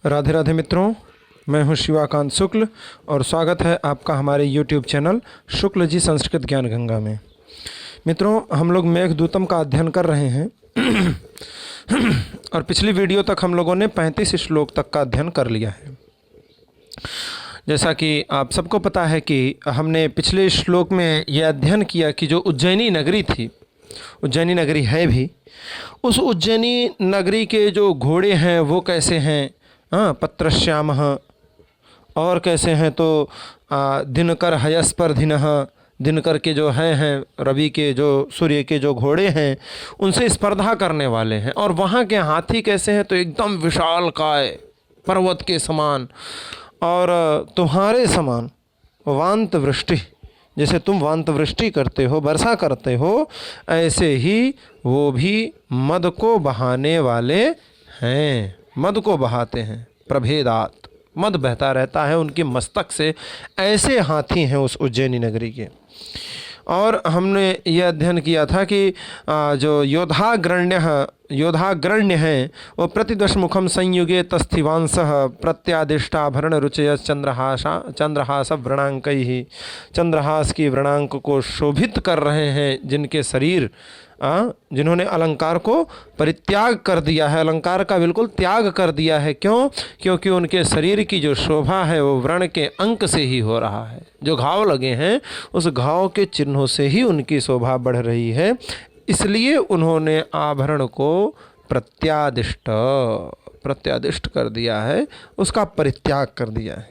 राधे राधे मित्रों, मैं हूं शिवाकांत शुक्ल और स्वागत है आपका हमारे YouTube चैनल शुक्ल जी संस्कृत ज्ञान गंगा में। मित्रों, हम लोग मेघदूतम का अध्ययन कर रहे हैं और पिछली वीडियो तक हम लोगों ने 35 श्लोक तक का अध्ययन कर लिया है। जैसा कि आप सबको पता है कि हमने पिछले श्लोक में यह अध्ययन किया कि जो उज्जैनी नगरी थी, उज्जैनी नगरी है भी, उस उज्जैनी नगरी के जो घोड़े हैं वो कैसे हैं, पत्रश्याम और कैसे हैं तो दिनकर हयस्पर्धिनः, दिनकर के जो हैं रवि के जो सूर्य के जो घोड़े हैं उनसे स्पर्धा करने वाले हैं। और वहाँ के हाथी कैसे हैं तो एकदम विशालकाय पर्वत के समान, और तुम्हारे समान वांत वृष्टि, जैसे तुम वांत वृष्टि करते हो, वर्षा करते हो, ऐसे ही वो भी मद को बहाने वाले हैं, मद को बहाते हैं। प्रभेदात, मद बहता रहता है उनके मस्तक से, ऐसे हाथी हैं उस उज्जैनी नगरी के। और हमने यह अध्ययन किया था कि जो योधाग्रण्य हैं वो प्रतिदशमुखम संयुगे तस्थिवांस प्रत्यादिष्टाभरण रुचय चंद्रहास व्रणांकैः, चंद्रहास की व्रणांक को शोभित कर रहे हैं, जिनके शरीर जिन्होंने अलंकार को परित्याग कर दिया है, अलंकार का बिल्कुल त्याग कर दिया है। क्यों? क्योंकि उनके शरीर की जो शोभा है वो व्रण के अंक से ही हो रहा है। जो घाव लगे हैं उस घाव के चिन्हों से ही उनकी शोभा बढ़ रही है, इसलिए उन्होंने आभरण को प्रत्यादिष्ट कर दिया है, उसका परित्याग कर दिया है।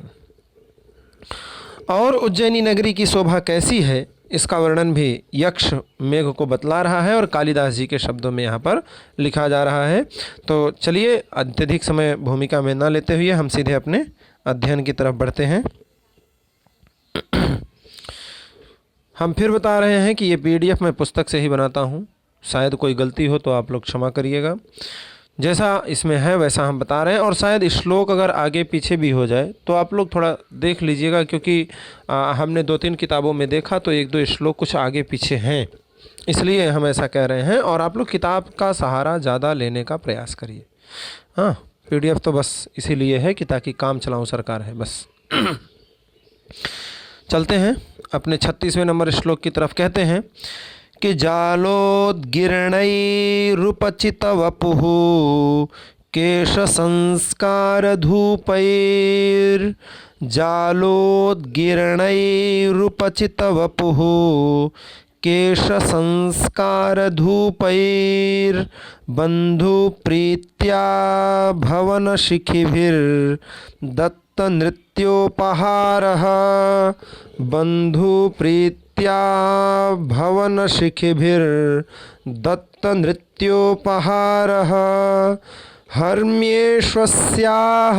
और उज्जैनी नगरी की शोभा कैसी है इसका वर्णन भी यक्ष मेघ को बतला रहा है और कालिदास जी के शब्दों में यहाँ पर लिखा जा रहा है। तो चलिए अत्यधिक समय भूमिका में न लेते हुए हम सीधे अपने अध्ययन की तरफ बढ़ते हैं। हम फिर बता रहे हैं कि ये PDF मैं पुस्तक से ही बनाता हूँ, शायद कोई गलती हो तो आप लोग क्षमा करिएगा। जैसा इसमें है वैसा हम बता रहे हैं, और शायद श्लोक अगर आगे पीछे भी हो जाए तो आप लोग थोड़ा देख लीजिएगा, क्योंकि हमने 2-3 किताबों में देखा तो 1-2 श्लोक कुछ आगे पीछे हैं, इसलिए हम ऐसा कह रहे हैं। और आप लोग किताब का सहारा ज़्यादा लेने का प्रयास करिए। PDF तो बस इसीलिए है कि ताकि काम चलाऊँ सरकार है बस। चलते हैं अपने 36वें नंबर श्लोक की तरफ। कहते हैं कि जालोद्गीर्णैरुपचितवपुः केश संस्कार धूपैर्, जालोद्गीर्णैरुपचितवपुः केश संस्कार धूपैर्, बन्धुप्रीत्या भवन शिखिभिर्दत्त नृत्योपहारः, बन्धुप्रीत्या भवन शिखिभिर्दत्त नृत्योपहारः, हर्म्येष्वस्याः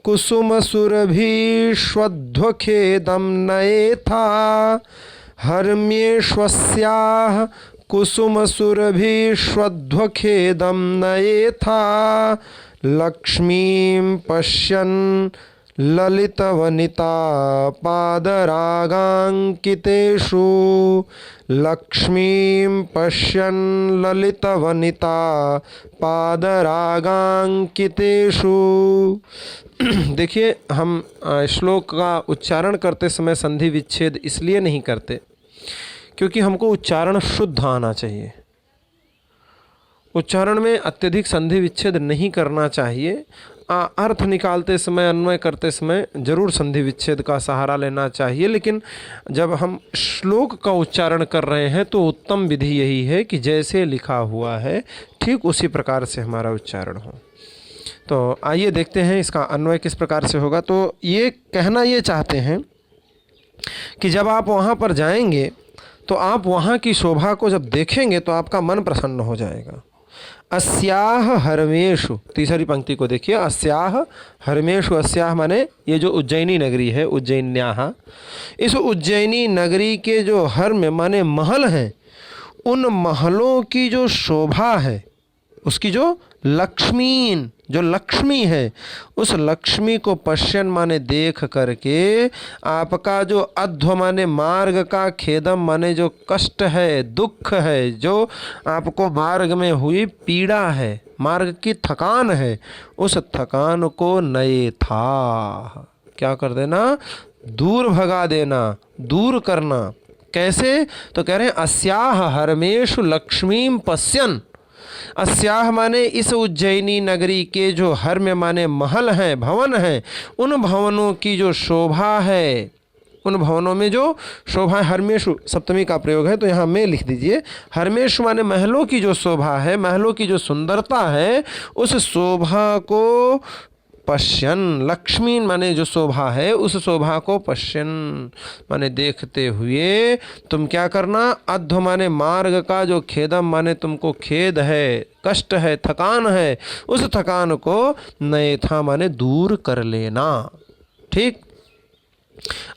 कुसुमसुरभिष्वध्वखेदं नयेथा, हर्म्येष्वस्याः कुसुमसुरभिष्वध्वखेदं नयेथा, लक्ष्मीं पश्यन् ललितवनिता पादरागाङ्कितेषु, लक्ष्मीं पश्यन् ललितवनिता पादरागाङ्कितेषु। देखिए, हम श्लोक का उच्चारण करते समय संधि विच्छेद इसलिए नहीं करते क्योंकि हमको उच्चारण शुद्ध आना चाहिए। उच्चारण में अत्यधिक संधि विच्छेद नहीं करना चाहिए। अर्थ निकालते समय, अन्वय करते समय जरूर संधि विच्छेद का सहारा लेना चाहिए, लेकिन जब हम श्लोक का उच्चारण कर रहे हैं तो उत्तम विधि यही है कि जैसे लिखा हुआ है ठीक उसी प्रकार से हमारा उच्चारण हो। तो आइए देखते हैं इसका अन्वय किस प्रकार से होगा। तो ये कहना ये चाहते हैं कि जब आप वहाँ पर जाएंगे तो आप वहाँ की शोभा को जब देखेंगे तो आपका मन प्रसन्न हो जाएगा। अस्याह हर्मेषु, तीसरी पंक्ति को देखिए, अस्याह हर्मेषु, अस्याह माने ये जो उज्जैनी नगरी है, उज्जैन्याः, इस उज्जैनी नगरी के जो हर्म माने महल हैं, उन महलों की जो शोभा है, उसकी जो लक्ष्मीन, जो लक्ष्मी है उस लक्ष्मी को पश्यन माने देख करके आपका जो अध्व माने मार्ग का, खेदम माने जो कष्ट है, दुख है, जो आपको मार्ग में हुई पीड़ा है, मार्ग की थकान है, उस थकान को नए था क्या कर देना, दूर भगा देना, दूर करना। कैसे? तो कह रहे हैं अस्याह हरमेषु लक्ष्मीम पश्यन। अस्याह माने इस उज्जैनी नगरी के जो हर्म माने महल हैं, भवन हैं, उन भवनों की जो शोभा है, उन भवनों में जो शोभा है, हर्मेशु सप्तमी का प्रयोग है तो यहाँ में लिख दीजिए। हर्मेशु माने महलों की जो शोभा है, महलों की जो सुंदरता है, उस शोभा को पश्यन, लक्ष्मी माने जो शोभा है उस शोभा को पश्यन माने देखते हुए तुम क्या करना, अध्व माने मार्ग का जो खेदम माने तुमको खेद है, कष्ट है, थकान है, उस थकान को नए था माने दूर कर लेना। ठीक।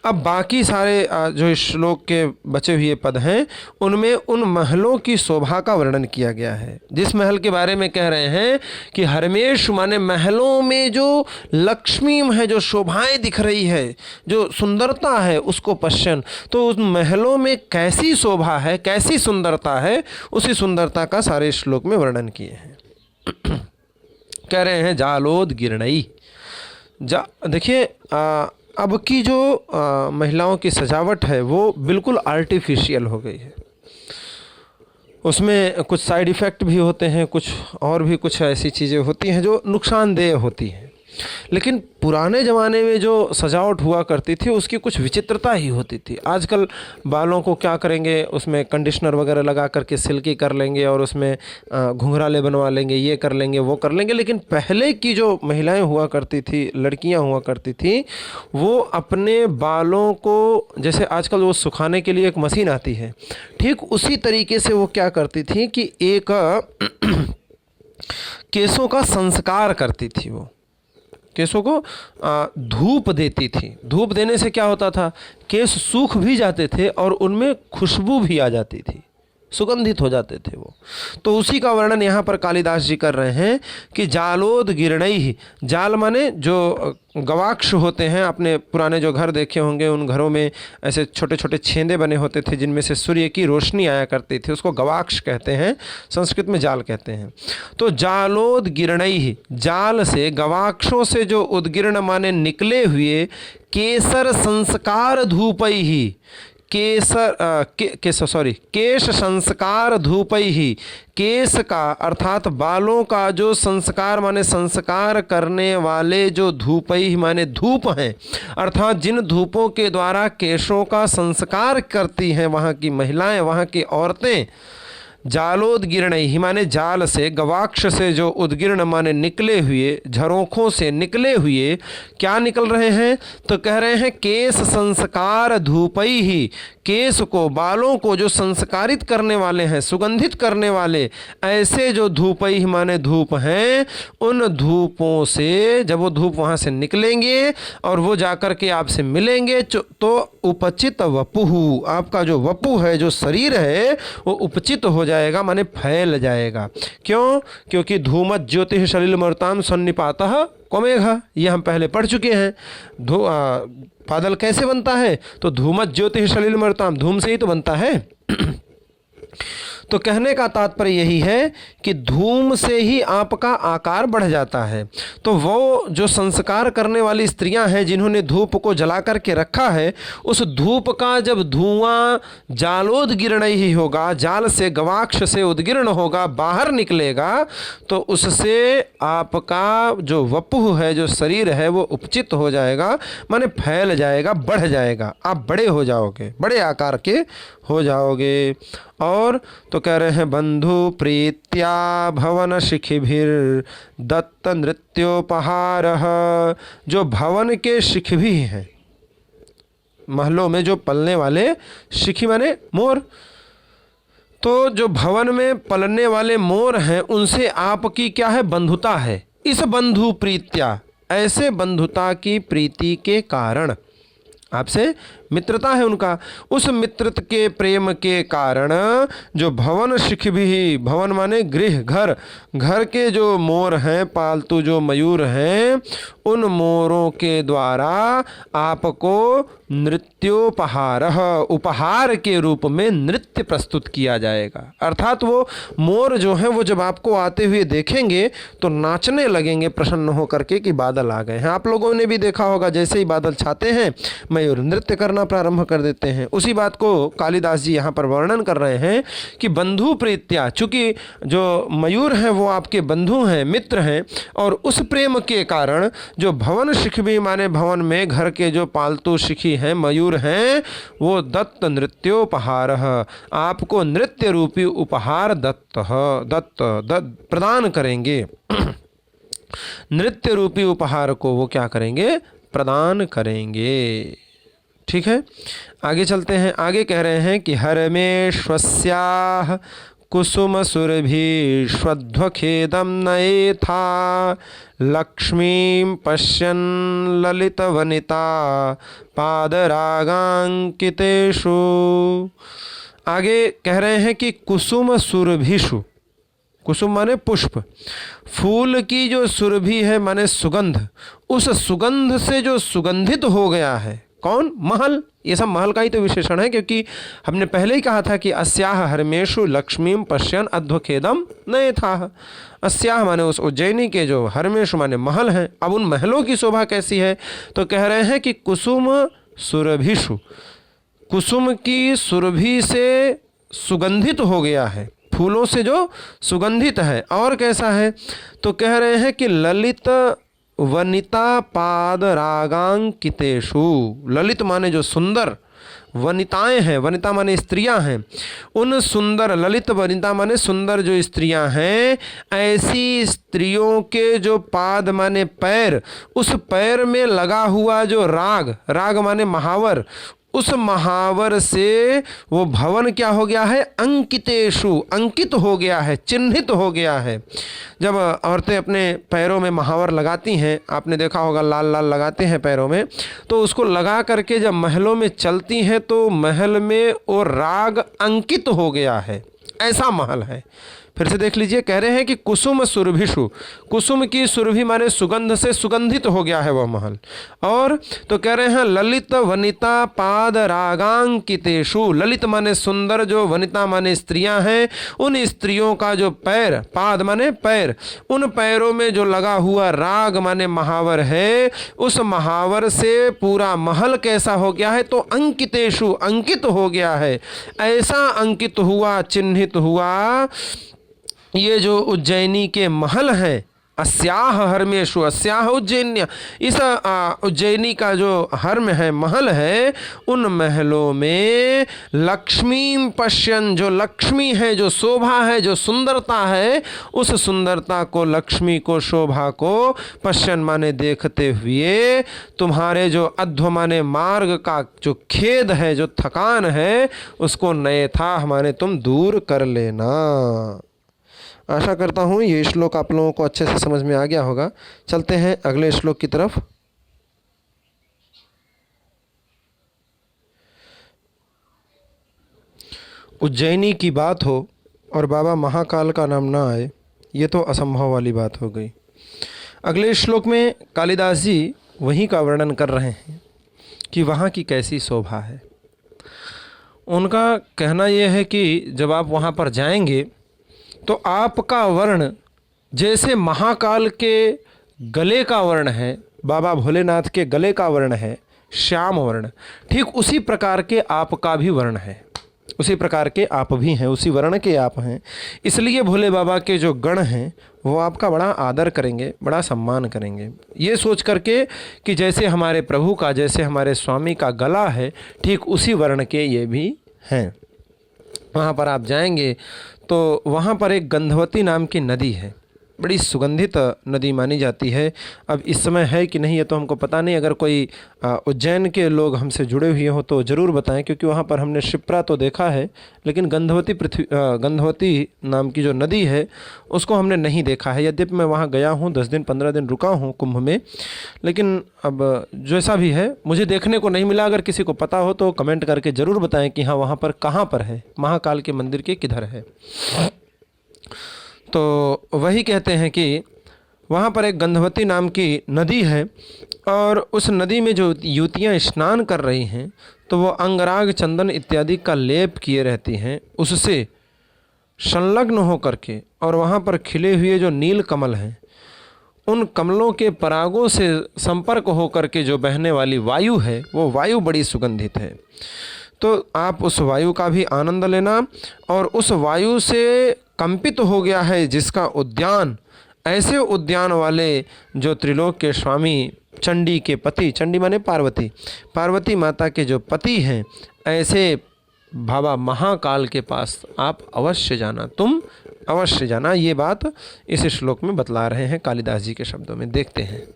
अब बाकी सारे जो इस श्लोक के बचे हुए पद हैं उनमें उन महलों की शोभा का वर्णन किया गया है। जिस महल के बारे में कह रहे हैं कि हरमेश माने महलों में जो लक्ष्मी है, जो शोभाएं दिख रही है, जो सुंदरता है, उसको पश्यन, तो उस महलों में कैसी शोभा है, कैसी सुंदरता है, उसी सुंदरता का सारे श्लोक में वर्णन किए हैं। कह रहे हैं जालोद गिरणई। देखिए अब की जो महिलाओं की सजावट है वो बिल्कुल आर्टिफिशियल हो गई है। उसमें कुछ साइड इफ़ेक्ट भी होते हैं, कुछ और भी कुछ ऐसी चीज़ें होती हैं जो नुकसानदेह होती हैं। लेकिन पुराने ज़माने में जो सजावट हुआ करती थी उसकी कुछ विचित्रता ही होती थी। आजकल बालों को क्या करेंगे, उसमें कंडीशनर वगैरह लगा करके सिल्की कर लेंगे और उसमें घुंघराले बनवा लेंगे, ये कर लेंगे, वो कर लेंगे। लेकिन पहले की जो महिलाएं हुआ करती थी, लड़कियां हुआ करती थी, वो अपने बालों को, जैसे आजकल वो सुखाने के लिए एक मशीन आती है, ठीक उसी तरीके से वो क्या करती थी कि एक केसों का संस्कार करती थी। वो केसों को धूप देती थी। धूप देने से क्या होता था, केस सूख भी जाते थे और उनमें खुशबू भी आ जाती थी, सुगंधित हो जाते थे वो। तो उसी का वर्णन यहाँ पर कालिदास जी कर रहे हैं कि जालोद गिरणई। जाल माने जो गवाक्ष होते हैं, अपने पुराने जो घर देखे होंगे उन घरों में ऐसे छोटे छोटे छेंदे बने होते थे जिनमें से सूर्य की रोशनी आया करती थी, उसको गवाक्ष कहते हैं, संस्कृत में जाल कहते हैं। तो जालोद गिरणई, जाल से, गवाक्षों से जो उद्गिर्ण माने निकले हुए केसर संस्कार धूपई ही, केश संस्कार धूपई ही, केस का अर्थात बालों का जो संस्कार माने संस्कार करने वाले जो धूपई माने धूप हैं, अर्थात जिन धूपों के द्वारा केशों का संस्कार करती हैं वहाँ की महिलाएं, वहाँ की औरतें। जालोदगिरणई माने जाल से, गवाक्ष से जो उद्गिर्ण माने निकले हुए, झरोखों से निकले हुए क्या निकल रहे हैं, तो कह रहे हैं केस संस्कार धूपई ही, केस को, बालों को जो संस्कारित करने वाले हैं, सुगंधित करने वाले ऐसे जो धूपई माने धूप हैं, उन धूपों से जब वो धूप वहाँ से निकलेंगे और वो जाकर के आपसे मिलेंगे तो उपचित वपुहु, आपका जो वपु है, जो शरीर है, वो उपचित हो जाएगा माने फैल जाएगा। क्यों? क्योंकि धूमत ज्योतिष सलिलमरुताम सन्निपातः कोमेघ, ये हम पहले पढ़ चुके हैं। बादल कैसे बनता है? तो धूमत ज्योतिष सलिलमरुताम, धूम से ही तो बनता है। तो कहने का तात्पर्य यही है कि धूम से ही आपका आकार बढ़ जाता है। तो वो जो संस्कार करने वाली स्त्रियां हैं जिन्होंने धूप को जला करके रखा है, उस धूप का जब धुआं जालोदगिरण ही होगा, जाल से, गवाक्ष से उद्गिर्ण होगा, बाहर निकलेगा, तो उससे आपका जो वपुह है, जो शरीर है, वो उपचित हो जाएगा, माने फैल जाएगा, बढ़ जाएगा, आप बड़े हो जाओगे, बड़े आकार के हो जाओगे। और तो कह रहे हैं बंधु प्रीत्या भवन शिखिभिर दत्त नृत्योपहार, जो भवन के शिखिभी हैं, महलों में जो पलने वाले, शिखी माने मोर, तो जो भवन में पलने वाले मोर हैं उनसे आपकी क्या है, बंधुता है। इस बंधु प्रीत्या, ऐसे बंधुता की प्रीति के कारण, आपसे मित्रता है उनका, उस मित्रत के प्रेम के कारण जो भवन शिख भी, भवन माने गृह, घर, घर के जो मोर हैं, पालतू जो मयूर हैं, उन मोरों के द्वारा आपको नृत्योपहार, उपहार के रूप में नृत्य प्रस्तुत किया जाएगा। अर्थात वो मोर जो हैं वो जब आपको आते हुए देखेंगे तो नाचने लगेंगे प्रसन्न होकर के कि बादल आ गए हैं। आप लोगों ने भी देखा होगा, जैसे ही बादल छाते हैं मयूर नृत्य करना प्रारंभ कर देते हैं। उसी बात को कालिदास जी यहाँ पर वर्णन कर रहे हैं कि बंधु प्रीत्या, चूंकि जो मयूर हैं वो आपके बंधु हैं, मित्र हैं, और उस प्रेम के कारण जो भवन शिखी माने भवन में घर के जो पालतू शिखी हैं, मयूर हैं, वो दत्त नृत्योपहार, आपको नृत्य रूपी उपहार दत्त प्रदान करेंगे। नृत्य रूपी उपहार को वो क्या करेंगे? प्रदान करेंगे। ठीक है, आगे चलते हैं। आगे कह रहे हैं कि हरमेश्वस्याः कुसुम सुरभिष्वध्वखेदं नयेथा लक्ष्मीं पश्यन् ललितवनिता पादरागांकितेषु। आगे कह रहे हैं कि कुसुम सुरभिषु, कुसुम माने पुष्प, फूल की जो सुरभि है माने सुगंध, उस सुगंध से जो सुगंधित हो गया है कौन? महल। ये सब महल का ही तो विशेषण है, क्योंकि हमने पहले ही कहा था कि अस्याह हरमेशु लक्ष्मीं पश्यन् अध्वखेदं नयेथाः। अस्याह माने उस उज्जैनी के जो हरमेशु माने महल हैं। अब उन महलों की शोभा कैसी है? तो कह रहे हैं कि कुसुम सुरभिषु, कुसुम की सुरभि से सुगंधित हो गया है, फूलों से जो सुगंधित है। और कैसा है? तो कह रहे हैं कि ललित वनिता पाद रागांकितेषु। ललित माने जो सुंदर, वनिताएं हैं, वनिता माने स्त्रियां हैं, उन सुंदर, ललित वनिता माने सुंदर जो स्त्रियां हैं, ऐसी स्त्रियों के जो पाद माने पैर, उस पैर में लगा हुआ जो राग, राग माने महावर, उस महावर से वो भवन क्या हो गया है? अंकितेषु, अंकित हो गया है, चिन्हित हो गया है। जब औरतें अपने पैरों में महावर लगाती हैं, आपने देखा होगा लाल लाल लगाते हैं पैरों में, तो उसको लगा करके जब महलों में चलती हैं तो महल में वो राग अंकित हो गया है, ऐसा महल है। फिर से देख लीजिए, कह रहे हैं कि कुसुम सुरभिषु, कुसुम की सुरभि माने सुगंध से सुगंधित हो गया है वह महल। और तो कह रहे हैं ललित वनिता पाद रागांकितेषु, ललित माने सुंदर, जो वनिता माने स्त्रियां हैं, उन स्त्रियों का जो पैर, पाद माने पैर, उन पैरों में जो लगा हुआ राग माने महावर है, उस महावर से पूरा महल कैसा हो गया है? तो अंकितेषु, अंकित हो गया है। ऐसा अंकित हुआ, चिन्हित हुआ ये जो उज्जैनी के महल हैं। अस्याह हरमेशु, अस्याह उज्जैन्य, इस उज्जैनी का जो हर्म है, महल है, उन महलों में लक्ष्मीं पश्यन्, जो लक्ष्मी है, जो शोभा है, जो सुंदरता है, उस सुंदरता को, लक्ष्मी को, शोभा को पश्यन् माने देखते हुए तुम्हारे जो अध्व माने मार्ग का जो खेद है, जो थकान है, उसको नयेथा माने तुम दूर कर लेना। आशा करता हूँ ये श्लोक आप लोगों को अच्छे से समझ में आ गया होगा। चलते हैं अगले श्लोक की तरफ। उज्जैनी की बात हो और बाबा महाकाल का नाम ना आए, ये तो असंभव वाली बात हो गई। अगले श्लोक में कालिदास जी वहीं का वर्णन कर रहे हैं कि वहाँ की कैसी शोभा है। उनका कहना यह है कि जब आप वहाँ पर जाएंगे तो आपका वर्ण जैसे महाकाल के गले का वर्ण है, बाबा भोलेनाथ के गले का वर्ण है श्याम वर्ण, ठीक उसी प्रकार के आपका भी वर्ण है, उसी प्रकार के आप भी हैं, उसी वर्ण के आप हैं। इसलिए भोले बाबा के जो गण हैं वो आपका बड़ा आदर करेंगे, बड़ा सम्मान करेंगे, ये सोच करके कि जैसे हमारे प्रभु का, जैसे हमारे स्वामी का गला है, ठीक उसी वर्ण के ये भी हैं। वहाँ पर आप जाएंगे तो वहाँ पर एक गंधवती नाम की नदी है। बड़ी सुगंधित नदी मानी जाती है। अब इस समय है कि नहीं ये तो हमको पता नहीं, अगर कोई उज्जैन के लोग हमसे जुड़े हुए हो तो ज़रूर बताएं, क्योंकि वहाँ पर हमने शिप्रा तो देखा है लेकिन गंधवती नाम की जो नदी है उसको हमने नहीं देखा है। यद्यपि मैं वहाँ गया हूँ, 10 दिन 15 दिन रुका हूँ कुंभ में, लेकिन अब जैसा भी है मुझे देखने को नहीं मिला। अगर किसी को पता हो तो कमेंट करके ज़रूर बताएं कि हाँ वहाँ पर कहाँ पर है, महाकाल के मंदिर के किधर है। तो वही कहते हैं कि वहाँ पर एक गंधवती नाम की नदी है और उस नदी में जो युवतियाँ स्नान कर रही हैं तो वो अंगराग, चंदन इत्यादि का लेप किए रहती हैं, उससे संलग्न हो करके, और वहाँ पर खिले हुए जो नील कमल हैं उन कमलों के परागों से संपर्क हो करके जो बहने वाली वायु है वो वायु बड़ी सुगंधित है। तो आप उस वायु का भी आनंद लेना। और उस वायु से कंपित हो गया है जिसका उद्यान, ऐसे उद्यान वाले जो त्रिलोक के स्वामी, चंडी के पति, चंडी माने पार्वती, पार्वती माता के जो पति हैं, ऐसे बाबा महाकाल के पास आप अवश्य जाना, तुम अवश्य जाना। ये बात इस श्लोक में बतला रहे हैं कालिदास जी के शब्दों में। देखते हैं,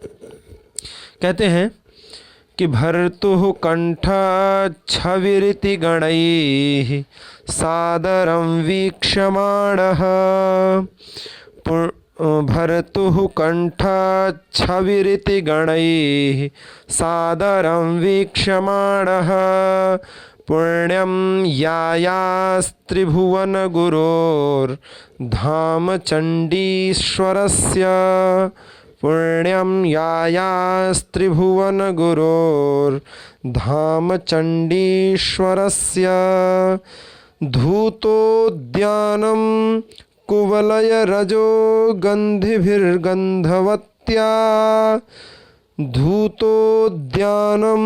कहते हैं कि भर्तुः कंठच्छविरिति गणैः सादरं वीक्षमाणः, भर्तुः कंठच्छविरिति गणैः सादरं वीक्षमाणः, पुण्यं यायास्त्रिभुवनगुरोर्धाम चण्डीश्वरस्य, पुण्यं यायास्त्रिभुवनगुरोर्धाम चण्डीश्वरस्य, धूतोद्यानं कुवलयरजो गन्धिभिर्गन्धवत्या, धूतोद्यानं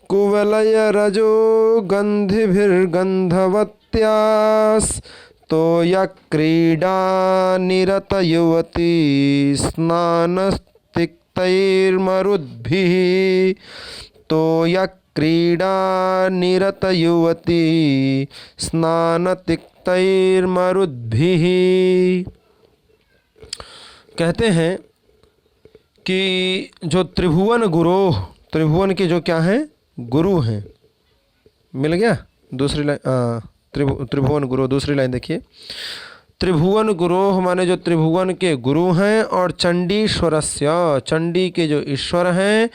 कुवलयरजो गन्धिभिर्गन्धवत्यास्तोयक्रीडा निरतयुवती स्नानस्तिक्तैर्मरुद्भिः, तोयक्रीडा निरतयुवती स्नानतिक्तैर्मरुद्भिः। कहते हैं कि जो त्रिभुवन गुरोह, त्रिभुवन के जो क्या हैं, गुरु हैं, मिल गया दूसरी लाइन, त्रिभुवन गुरु, दूसरी लाइन देखिए, त्रिभुवन गुरोह माने जो त्रिभुवन के गुरु हैं, और चंडीश्वरस्य, चंडी के जो ईश्वर हैं,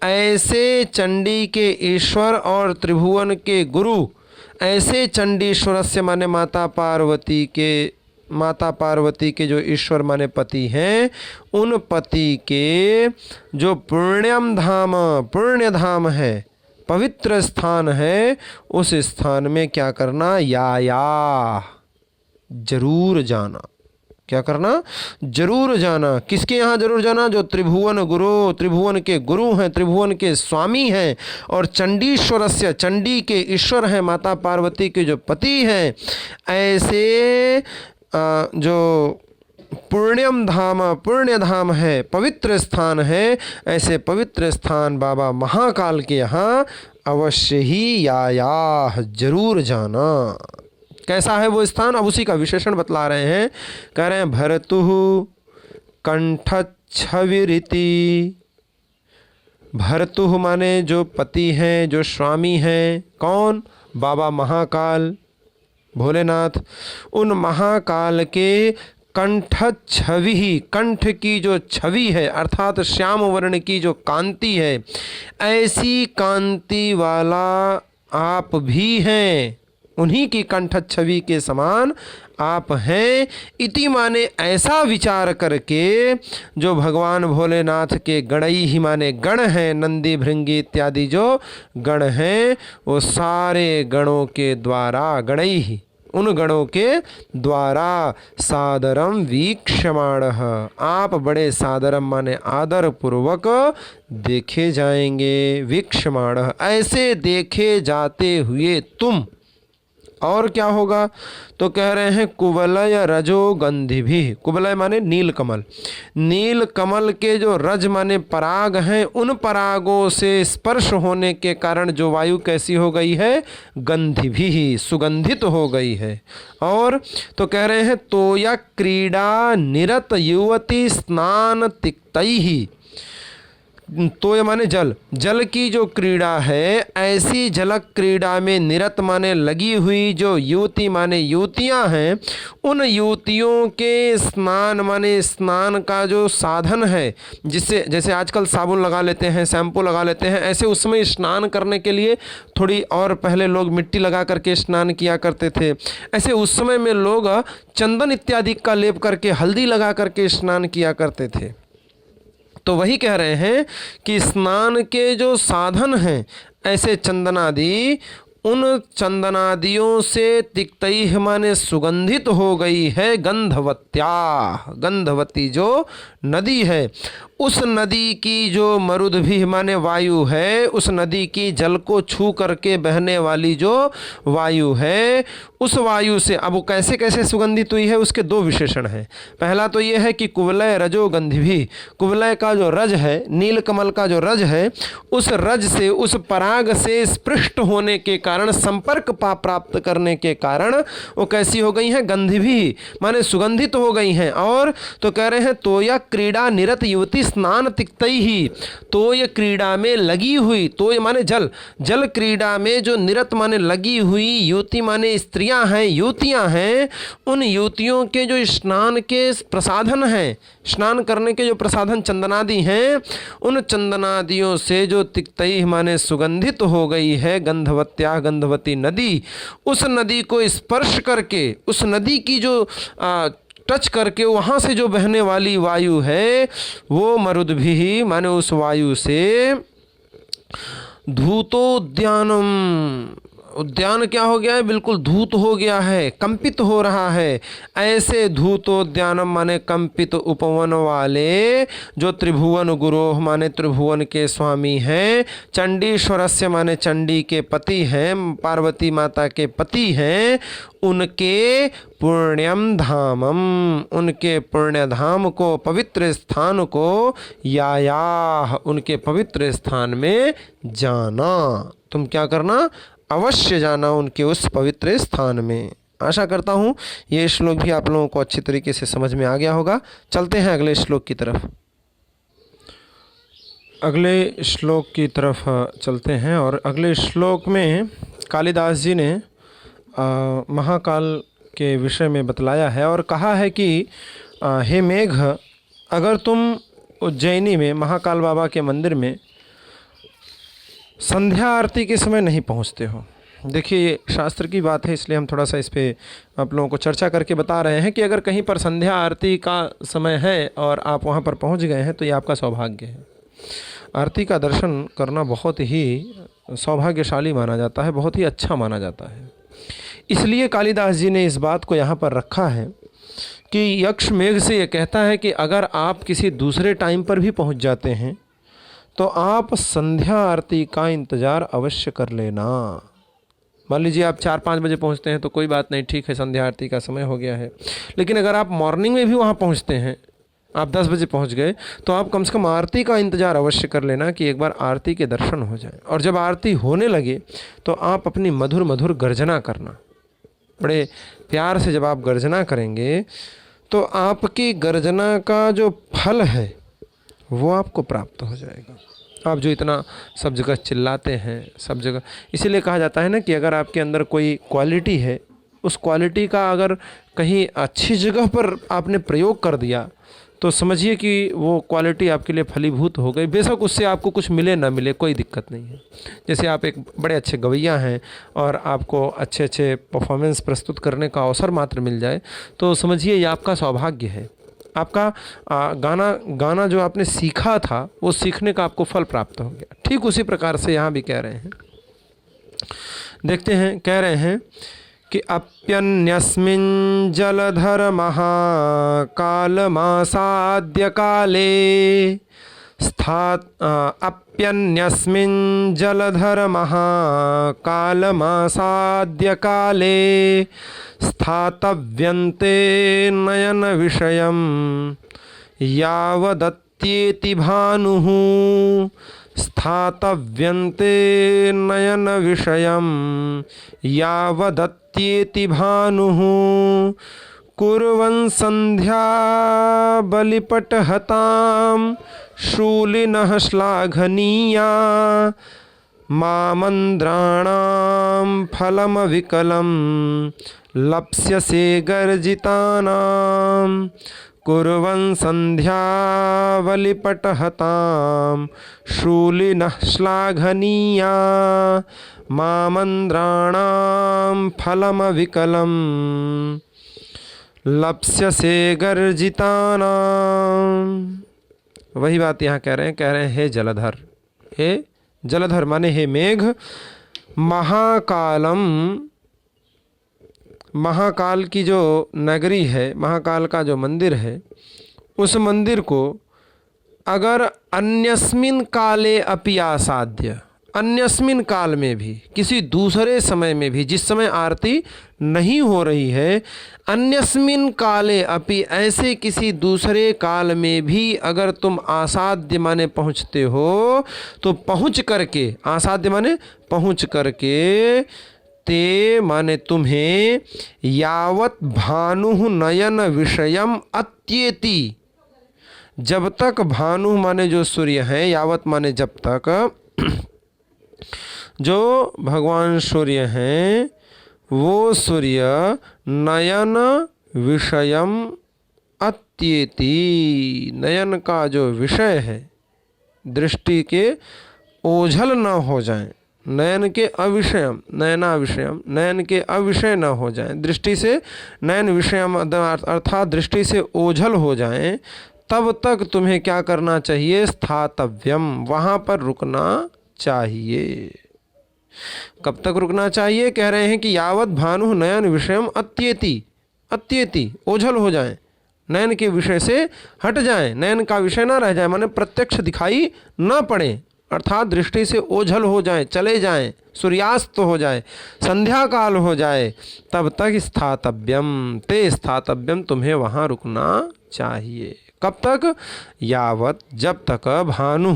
ऐसे चंडी के ईश्वर और त्रिभुवन के गुरु, ऐसे चंडीश्वरस्य माने माता पार्वती के जो ईश्वर माने पति हैं, उन पति के जो पुण्य धाम है, पवित्र स्थान है, उस स्थान में क्या करना, या जरूर जाना। क्या करना, जरूर जाना। किसके यहाँ जरूर जाना, जो त्रिभुवन गुरु, त्रिभुवन के गुरु हैं, त्रिभुवन के स्वामी हैं, और चंडीश्वरस्य, चंडी के ईश्वर हैं, माता पार्वती के जो पति हैं, ऐसे जो पुण्य धाम है, पवित्र स्थान है, ऐसे पवित्र स्थान बाबा महाकाल के यहाँ अवश्य ही या जरूर जाना। कैसा है वो स्थान, अब उसी का विशेषण बतला रहे हैं। कह रहे हैं भर्तुः कंठच्छविरिति, भर्तुः माने जो पति हैं, जो स्वामी हैं, कौन, बाबा महाकाल, भोलेनाथ, उन महाकाल के कंठ छवि, कंठ की जो छवि है अर्थात श्याम वर्ण की जो कांति है, ऐसी कांति वाला आप भी हैं, उन्हीं की कंठ छवि के समान आप हैं। इति माने ऐसा विचार करके जो भगवान भोलेनाथ के गणई ही माने गण हैं, नंदी भृंगी इत्यादि जो गण हैं, वो सारे गणों के द्वारा, गणई ही उन गणों के द्वारा सादरम वीक्षमाणः, आप बड़े सादरम माने आदर पूर्वक देखे जाएंगे। वीक्षमाणः ऐसे देखे जाते हुए तुम, और क्या होगा? तो कह रहे हैं कुवलय रजो गंधि भी। कुवलय माने नील कमल, नील कमल के जो रज माने पराग हैं, उन परागों से स्पर्श होने के कारण जो वायु कैसी हो गई है? गंधि भी, सुगंधित हो गई है। और तो कह रहे हैं तोया क्रीड़ा निरत युवती स्नान तिक्तैहि। तो ये माने जल, जल की जो क्रीड़ा है, ऐसी जलक क्रीड़ा में निरत माने लगी हुई जो युवती माने युवतियां हैं, उन युवतियों के स्नान माने स्नान का जो साधन है, जिससे जैसे आजकल साबुन लगा लेते हैं, शैम्पू लगा लेते हैं, ऐसे उस समय स्नान करने के लिए थोड़ी और पहले लोग मिट्टी लगा करके स्नान किया करते थे। ऐसे उस समय में लोग चंदन इत्यादि का लेप करके, हल्दी लगा करके स्नान किया करते थे। तो वही कह रहे हैं कि स्नान के जो साधन हैं, ऐसे चंदनादि, उन चंदनादियों से तिक्तैः माने सुगंधित हो गई है गंधवत्या। गंधवती जो नदी है, उस नदी की जो मरुद्भि माने वायु है, उस नदी की जल को छू करके बहने वाली जो वायु है, उस वायु से अब वो कैसे कैसे सुगंधित हुई है, उसके दो विशेषण हैं। पहला तो ये है कि कुवलय रजो गंधिभी, कुवलय का जो रज है, नील कमल का जो रज है, उस रज से, उस पराग से स्पृष्ट होने के कारण, संपर्क प्राप्त करने के कारण वो कैसी हो गई हैं? गंधिभी माने सुगंधित हो गई हैं। और तो कह रहे हैं तोया क्रीड़ा निरत युवती स्नान तिक्तैहि। तोय क्रीड़ा में लगी हुई, तोय माने जल, जल क्रीड़ा में जो निरत माने लगी हुई, युवती माने स्त्रियां हैं, युवतियां हैं, उन युवतियों के जो स्नान के प्रसाधन हैं, स्नान करने के जो प्रसाधन चंदनादि हैं, उन चंदनादियों से जो तिक्तैः माने सुगंधित हो गई है गंधवत्या, गंधवती नदी, उस नदी को स्पर्श करके, उस नदी की जो टच करके वहाँ से जो बहने वाली वायु है, वो मरुद्भिः माने उस वायु से धूतोद्यानम, उद्यान क्या हो गया है? बिल्कुल धूत हो गया है, कंपित हो रहा है। ऐसे धूतोद्यानम माने कंपित उपवन वाले जो त्रिभुवन गुरोह माने त्रिभुवन के स्वामी हैं, चंडीश्वरस्य माने चंडी के पति हैं, पार्वती माता के पति हैं, उनके पुण्यम धामम, उनके पुण्य धाम को, पवित्र स्थान को, यायाह, उनके पवित्र स्थान में जाना। तुम क्या करना? अवश्य जाना उनके उस पवित्र स्थान में। आशा करता हूँ ये श्लोक भी आप लोगों को अच्छी तरीके से समझ में आ गया होगा। चलते हैं अगले श्लोक की तरफ। अगले श्लोक की तरफ चलते हैं और अगले श्लोक में कालिदास जी ने महाकाल के विषय में बतलाया है और कहा है कि हे मेघ, अगर तुम उज्जैनी में महाकाल बाबा के मंदिर में संध्या आरती के समय नहीं पहुंचते हो। देखिए ये शास्त्र की बात है, इसलिए हम थोड़ा सा इस पे आप लोगों को चर्चा करके बता रहे हैं कि अगर कहीं पर संध्या आरती का समय है और आप वहां पर पहुंच गए हैं तो ये आपका सौभाग्य है। आरती का दर्शन करना बहुत ही सौभाग्यशाली माना जाता है, बहुत ही अच्छा माना जाता है। इसलिए कालिदास जी ने इस बात को यहाँ पर रखा है कि यक्ष मेघ से ये कहता है कि अगर आप किसी दूसरे टाइम पर भी पहुँच जाते हैं तो आप संध्या आरती का इंतज़ार अवश्य कर लेना। मान लीजिए आप 4-5 बजे पहुंचते हैं तो कोई बात नहीं, ठीक है, संध्या आरती का समय हो गया है। लेकिन अगर आप मॉर्निंग में भी वहां पहुंचते हैं, आप 10 बजे पहुंच गए, तो आप कम से कम आरती का इंतज़ार अवश्य कर लेना कि एक बार आरती के दर्शन हो जाए। और जब आरती होने लगे तो आप अपनी मधुर मधुर गर्जना करना। बड़े प्यार से जब आप गर्जना करेंगे तो आपकी गर्जना का जो फल है वो आपको प्राप्त हो जाएगा। आप जो इतना सब जगह चिल्लाते हैं, सब जगह, इसीलिए कहा जाता है ना कि अगर आपके अंदर कोई क्वालिटी है, उस क्वालिटी का अगर कहीं अच्छी जगह पर आपने प्रयोग कर दिया तो समझिए कि वो क्वालिटी आपके लिए फलीभूत हो गई। बेशक उससे आपको कुछ मिले ना मिले, कोई दिक्कत नहीं है। जैसे आप एक बड़े अच्छे गवैया हैं और आपको अच्छे अच्छे परफॉर्मेंस प्रस्तुत करने का अवसर मात्र मिल जाए तो समझिए ये आपका सौभाग्य है। आपका गाना जो आपने सीखा था वो सीखने का आपको फल प्राप्त हो गया। ठीक उसी प्रकार से यहाँ भी कह रहे हैं, देखते हैं, कह रहे हैं कि अप्यन्यस्मिन् जलधर महाकाल मासाद्य काले अप्यन्यस्मिन् जलधर महाकालमासाद्य काले स्थातव्यन्ते नयन विषयं यावदत्येति भानुः स्थातव्यन्ते नयन विषयं यावदत्येति भानुः कुर्वन् संध्या बलिपटहतां शूलिनः श्लाघनीया मामन्द्राणां फलमविकलं लप्स्यसे गर्जितानां कुर्वन् संध्या बलिपटहतां शूलिनः श्लाघनीया मामन्द्राणां फलमविकलं लप्स्यसे गर्जितानां। वही बात यहाँ कह रहे हैं हे जलधर, हे जलधर माने हे मेघ, महाकालम, महाकाल की जो नगरी है, महाकाल का जो मंदिर है, उस मंदिर को अगर अन्यस्मिन काले अपि आसाद्य, अन्यस्मिन काल में भी, किसी दूसरे समय में भी, जिस समय आरती नहीं हो रही है, अन्यस्मिन काले अपि, ऐसे किसी दूसरे काल में भी अगर तुम आसाद्य माने पहुँचते हो, तो पहुँच करके, आसाद्य माने पहुँच करके, ते माने तुम्हें, यावत भानु नयन विषयम अत्येति, जब तक, भानु माने जो सूर्य हैं, यावत माने जब तक, जो भगवान सूर्य हैं वो सूर्य नयन विषयम अत्येति, नयन का जो विषय है, दृष्टि के ओझल न हो जाएं, नयन के अविषयम, नयना विषयम, नयन के अविषय न हो जाएं, दृष्टि से नयन विषयम अर्थात दृष्टि से ओझल हो जाएं, तब तक तुम्हें क्या करना चाहिए, स्थातव्यम, वहाँ पर रुकना चाहिए। कब तक रुकना चाहिए, कह रहे हैं कि यावत भानु नयन विषयम अत्येति, अत्येति ओझल हो जाएं, नयन के विषय से हट जाएं, नयन का विषय ना रह जाए, माने प्रत्यक्ष दिखाई न पड़े, अर्थात दृष्टि से ओझल हो जाएं, चले जाएं, सूर्यास्त हो जाए, संध्या काल हो जाए, तब तक स्थातव्यम, ते स्थातव्यम, तुम्हें वहाँ रुकना चाहिए। कब तक, यावत जब तक, भानु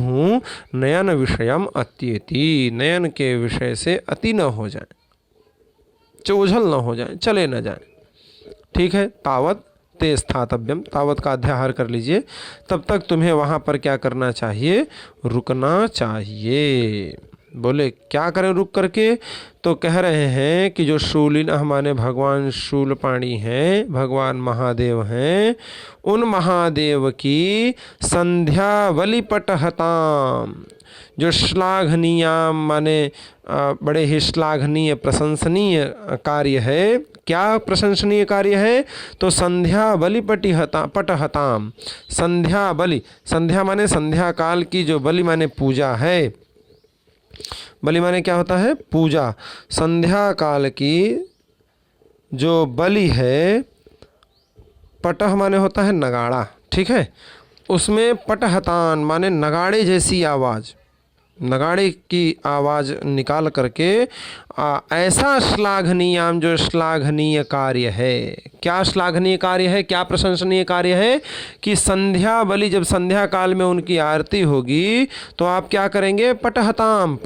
नयन विषयम अत्येति, नयन के विषय से अति न हो जाए, ओझल न हो जाए, चले न जाए, ठीक है। तावत ते स्थातव्यम, तावत का अध्याहार कर लीजिए, तब तक तुम्हें वहाँ पर क्या करना चाहिए, रुकना चाहिए। बोले क्या करें रुक करके, तो कह रहे हैं कि जो शूलिन माने भगवान शूलपाणी हैं, भगवान महादेव हैं, उन महादेव की संध्या बलिपटहताम, जो श्लाघनीयाम माने बड़े ही श्लाघनीय प्रशंसनीय कार्य है। क्या प्रशंसनीय कार्य है, तो संध्या बलि पटहताम, संध्या बलि, संध्या माने संध्या काल की जो बलि माने पूजा है, बलि माने क्या होता है, पूजा, संध्या काल की जो बलि है, पटह माने होता है नगाड़ा, ठीक है, उसमें पटहतान माने नगाड़े जैसी आवाज़, नगाड़े की आवाज़ निकाल करके ऐसा श्लाघनीयाम, जो श्लाघनीय कार्य है। क्या श्लाघनीय कार्य है, क्या प्रशंसनीय कार्य है, कि संध्या बलि, जब संध्या काल में उनकी आरती होगी तो आप क्या करेंगे, पटहताम,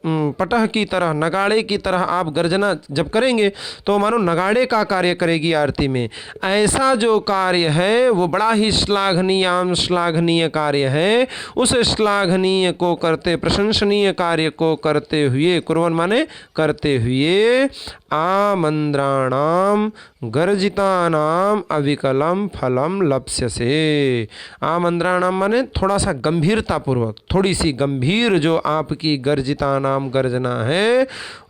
पटह की तरह, नगाड़े की तरह आप गर्जना जब करेंगे तो मानो नगाड़े का कार्य करेगी आरती में। ऐसा जो कार्य है वो बड़ा ही श्लाघनीयाम, श्लाघनीय कार्य है। उस श्लाघनीय को करते, प्रशंसनीय कार्य को करते हुए, कुर्वन् माने करते हुए, आमंद्राणाम गर्जितानाम अविकलम फलम लप्स्यसे। आमंद्राणाम माने थोड़ा सा गंभीरता पूर्वक, थोड़ी सी गंभीर जो आपकी गर्जितानाम गर्जना है,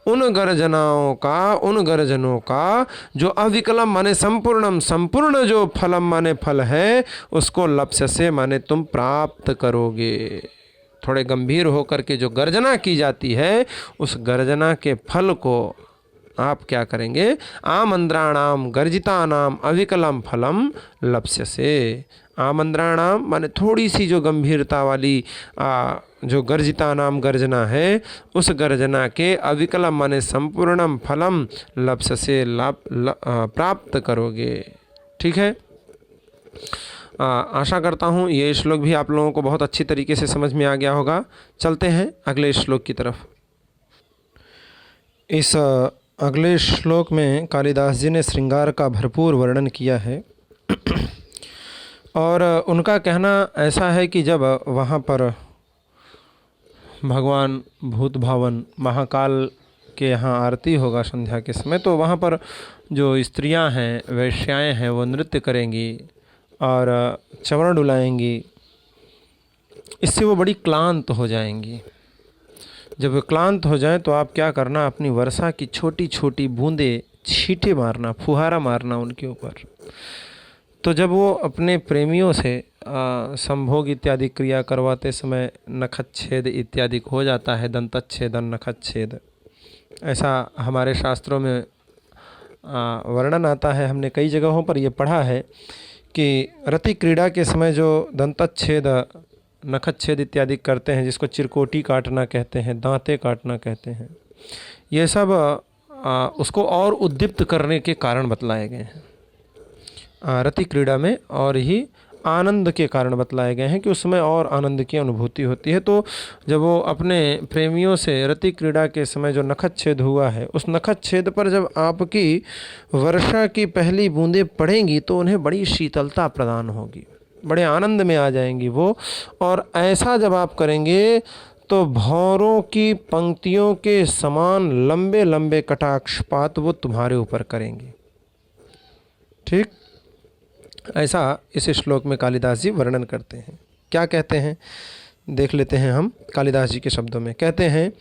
उन गर्जनाओं का, उन गर्जनों का जो अविकलम माने संपूर्णम, संपूर्ण जो फलम माने फल है, उसको लप्स्यसे माने तुम प्राप्त करोगे। थोड़े गंभीर होकर के जो गर्जना की जाती है, उस गर्जना के फल को आप क्या करेंगे, आमंद्राणाम गर्जितानाम अविकलम फलम लप्स्यसे। आमंद्राणाम माने थोड़ी सी जो गंभीरता वाली जो गर्जिता नाम गर्जना है, उस गर्जना के अविकलम माने संपूर्णम फलम लप्ससे लाभ प्राप्त करोगे। ठीक है, आशा करता हूँ ये श्लोक भी आप लोगों को बहुत अच्छी तरीके से समझ में आ गया होगा। चलते हैं अगले श्लोक की तरफ। इस अगले श्लोक में कालिदास जी ने श्रृंगार का भरपूर वर्णन किया है और उनका कहना ऐसा है कि जब वहाँ पर भगवान भूत भावन महाकाल के यहाँ आरती होगा संध्या के समय, तो वहाँ पर जो स्त्रियाँ हैं, वैश्याएँ हैं, वो नृत्य करेंगी और चवण डुलाएंगी। इससे वो बड़ी क्लांत हो जाएंगी। जब वे क्लांत हो जाएं तो आप क्या करना, अपनी वर्षा की छोटी छोटी बूंदें छींटे मारना, फुहारा मारना उनके ऊपर। तो जब वो अपने प्रेमियों से संभोग इत्यादि क्रिया करवाते समय नखच्छेद इत्यादि हो जाता है, दंतच्छेदन नखच्छेद, ऐसा हमारे शास्त्रों में वर्णन आता है। हमने कई जगहों पर ये पढ़ा है कि रति क्रीड़ा के समय जो दंतच्छेद नखच्छेद इत्यादि करते हैं, जिसको चिरकोटी काटना कहते हैं, दांते काटना कहते हैं, ये सब उसको और उद्दीप्त करने के कारण बतलाए गए हैं रति क्रीड़ा में, और ही आनंद के कारण बतलाए गए हैं कि उसमें और आनंद की अनुभूति होती है। तो जब वो अपने प्रेमियों से रति क्रीड़ा के समय जो नखच्छेद हुआ है, उस नखच्छेद पर जब आपकी वर्षा की पहली बूंदें पड़ेंगी तो उन्हें बड़ी शीतलता प्रदान होगी, बड़े आनंद में आ जाएंगी वो। और ऐसा जब आप करेंगे तो भौरों की पंक्तियों के समान लंबे लंबे कटाक्षपात वो तुम्हारे ऊपर करेंगी। ठीक, ऐसा इस श्लोक में कालिदास जी वर्णन करते हैं। क्या कहते हैं देख लेते हैं हम कालिदास जी के शब्दों में। कहते हैं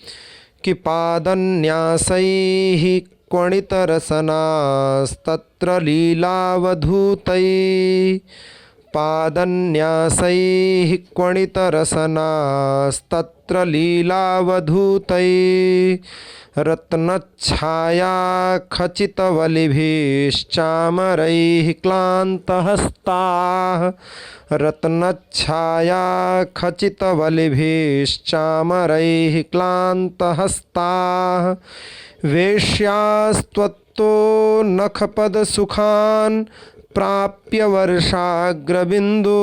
कि पादन्यासैः क्वणितरसनास्तत्र लीलावधूतैः, पादन्यासैः क्वणितरसनास्तत्र लीलावधूतैः, रत्नच्छाया खचितवलिभिश्चामरैः क्लान्तहस्ताः, रत्नच्छाया खचितवलिभिश्चामरैः क्लान्तहस्ताः, वेश्यास्त्वत्तो नखपदसुखान् प्राप्य वर्षाग्रबिन्दु,